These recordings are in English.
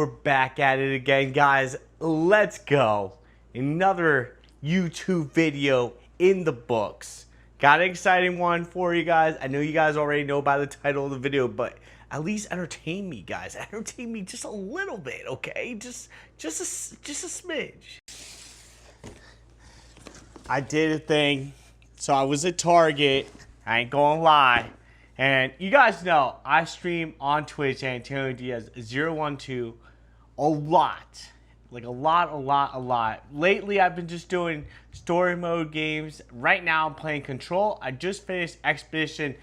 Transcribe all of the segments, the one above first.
we're back at it again, guys. Let's go. Another YouTube video in the books. Got an exciting one for you guys. I know you guys already know by the title of the video, but at least entertain me, guys. Entertain me just a little bit, okay? Just a smidge. I did a thing. So I was at Target. I ain't gonna lie. And you guys know I stream on Twitch, Antonio Diaz 012 a lot. Like a lot. Lately I've been just doing story mode games. Right now I'm playing Control. I just finished Expedition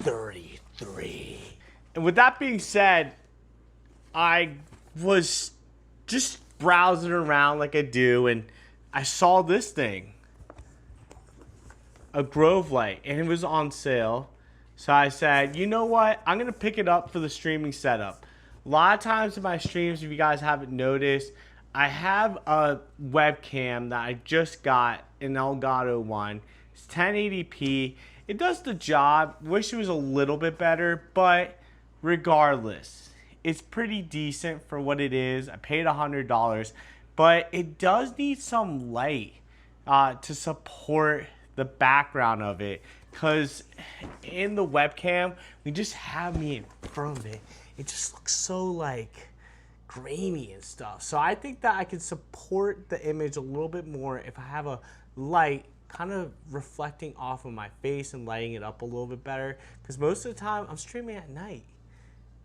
33. And with that being said, I was just browsing around like I do, and I saw this thing. A Grove light, and it was on sale. So I said, you know what? I'm going to pick it up for the streaming setup. A lot of times in my streams, if you guys haven't noticed, I have a webcam that I just got, an Elgato one. It's 1080p. It does the job. Wish it was a little bit better, but regardless, it's pretty decent for what it is. I paid $100, but it does need some light to support the background of it, because in the webcam, we just have me in front of it. It just looks so like grainy and stuff. So I think that I can support the image a little bit more if I have a light kind of reflecting off of my face and lighting it up a little bit better. Because most of the time I'm streaming at night,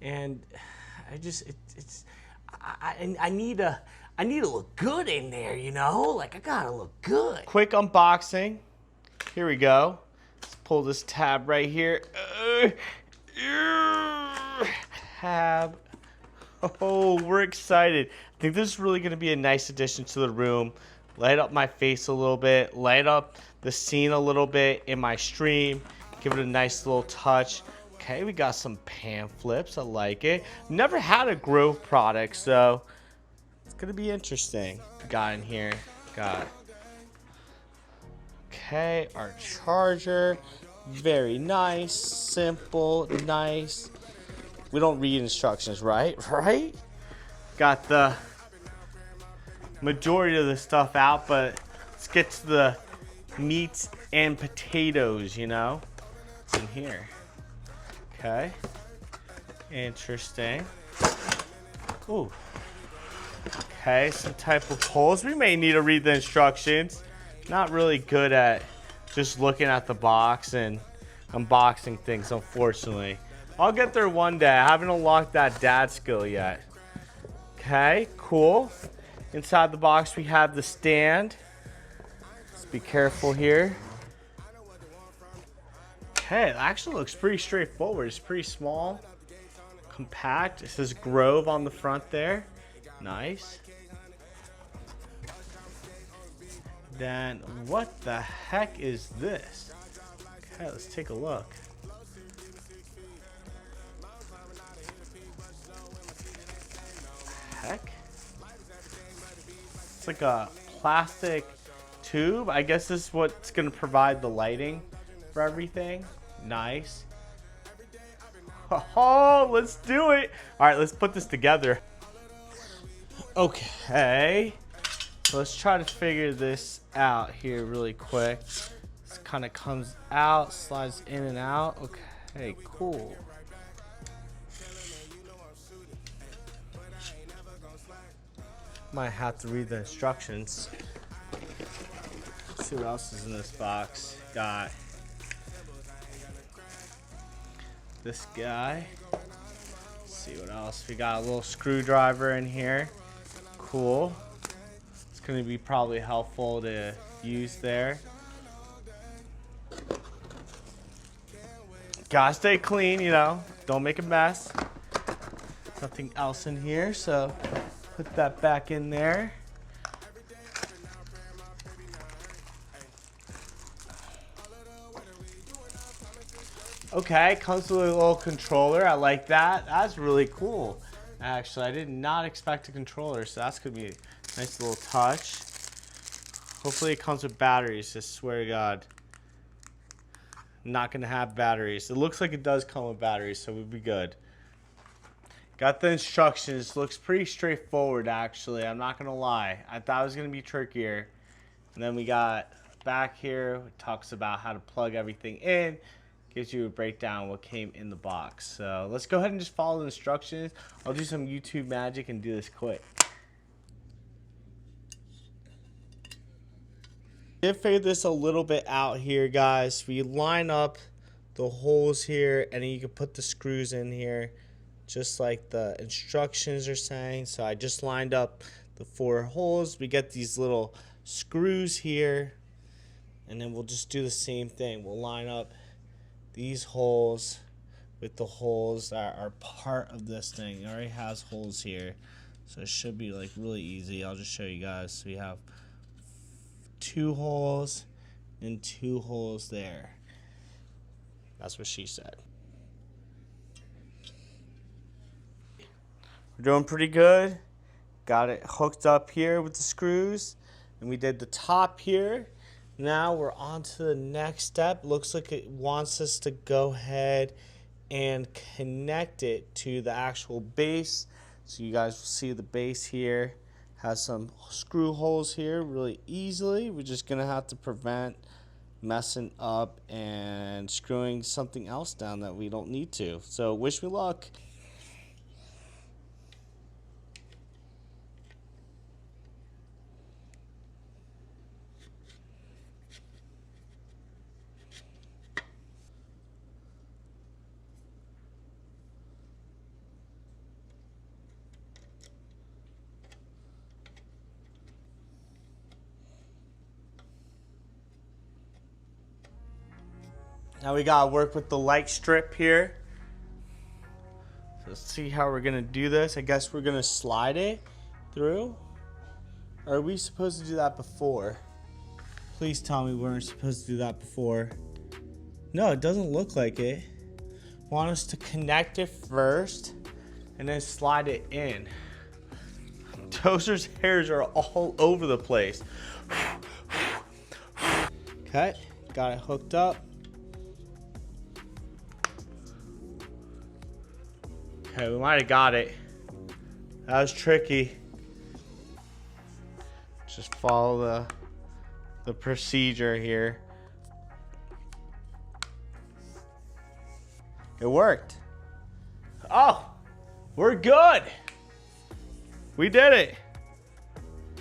and I need to look good in there, you know? Like I gotta look good. Quick unboxing. Here we go. Let's pull this tab right here. Tab. Oh, we're excited. I think this is really going to be a nice addition to the room. Light up my face a little bit. Light up the scene a little bit in my stream. Give it a nice little touch. Okay, we got some pamphlets. I like it. Never had a Grove product, so it's going to be interesting. Got in here. Got... Okay, our charger, very nice, simple, nice. We don't read instructions, right? Right? Got the majority of the stuff out, but let's get to the meats and potatoes, you know? What's in here? Okay. Interesting. Ooh. Okay, some type of holes. We may need to read the instructions. Not really good at just looking at the box and unboxing things, unfortunately. I'll get there one day. I haven't unlocked that dad skill yet. Okay, cool. Inside the box we have the stand. Let's be careful here. Okay, it actually looks pretty straightforward. It's pretty small, compact. It says Grove on the front there. Nice. Then what the heck is this? Okay, let's take a look. Heck? It's like a plastic tube. I guess this is what's gonna provide the lighting for everything. Nice. Oh, let's do it. All right, let's put this together. Okay. Let's try to figure this out here really quick. This kind of comes out, slides in and out. Okay, cool. Might have to read the instructions. Let's see what else is in this box. Got this guy. Let's see what else. We got a little screwdriver in here. Cool. Going to be probably helpful to use there. Gotta stay clean, you know, don't make a mess. Nothing else in here, so put that back in there. Okay, comes with a little controller. I like that. That's really cool. Actually, I did not expect a controller, so that's gonna be a nice little touch. Hopefully it comes with batteries, I swear to God. I'm not gonna have batteries. It looks like it does come with batteries, so we'll be good. Got the instructions. Looks pretty straightforward, actually. I'm not going to lie. I thought it was going to be trickier. And then we got back here. It talks about how to plug everything in. Gives you a breakdown of what came in the box. So let's go ahead and just follow the instructions. I'll do some YouTube magic and do this quick. Did figure this a little bit out here, guys. We line up the holes here, and then you can put the screws in here just like the instructions are saying. So I just lined up the 4 holes. We get these little screws here, and then we'll just do the same thing. We'll line up these holes with the holes that are part of this thing. It already has holes here, so it should be like really easy. I'll just show you guys. So we have 2 holes and 2 holes there. That's what she said. We're doing pretty good. Got it hooked up here with the screws, and we did the top here. Now we're on to the next step. Looks like it wants us to go ahead and connect it to the actual base. So you guys will see the base here has some screw holes here really easily. We're just gonna have to prevent messing up and screwing something else down that we don't need to. So wish me luck. Now we gotta work with the light strip here. So let's see how we're gonna do this. I guess we're gonna slide it through. Or are we supposed to do that before? Please tell me we weren't supposed to do that before. No, it doesn't look like it. Want us to connect it first and then slide it in. Tozer's hairs are all over the place. Okay, got it hooked up. Okay, we might have got it. That was tricky. Just follow the procedure here. It worked. Oh, we're good. We did it.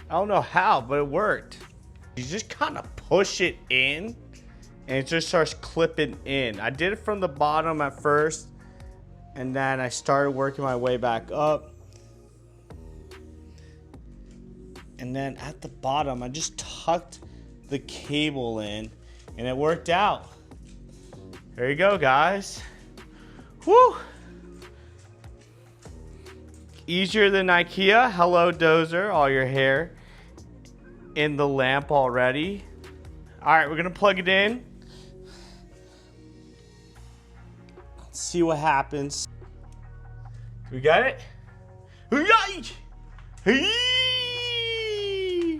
I don't know how, but it worked. You just kind of push it in and it just starts clipping in. I did it from the bottom at first, and then I started working my way back up. And then at the bottom, I just tucked the cable in and it worked out. There you go, guys. Whew. Easier than IKEA. Hello, Dozer. All your hair in the lamp already. All right, we're gonna plug it in. Let's see what happens. We got it?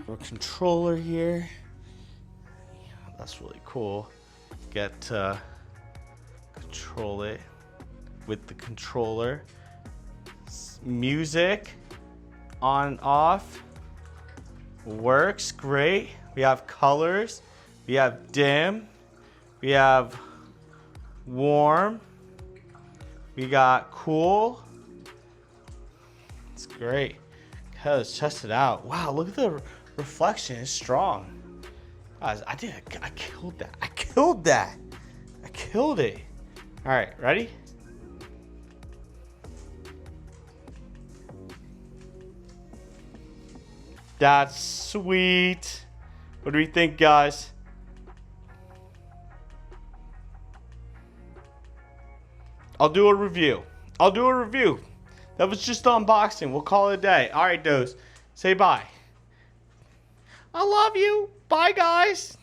Our controller here. Yeah, that's really cool. Get to control it with the controller. Music on, off, works great. We have colors, we have dim, we have warm, we got cool. It's great. Okay, let's test it out. Wow, look at the reflection, it's strong. Guys, I killed that. I killed that. I killed it. All right, ready? That's sweet. What do we think, guys? I'll do a review. That was just unboxing. We'll call it a day. All right, Doze. Say bye. I love you. Bye, guys.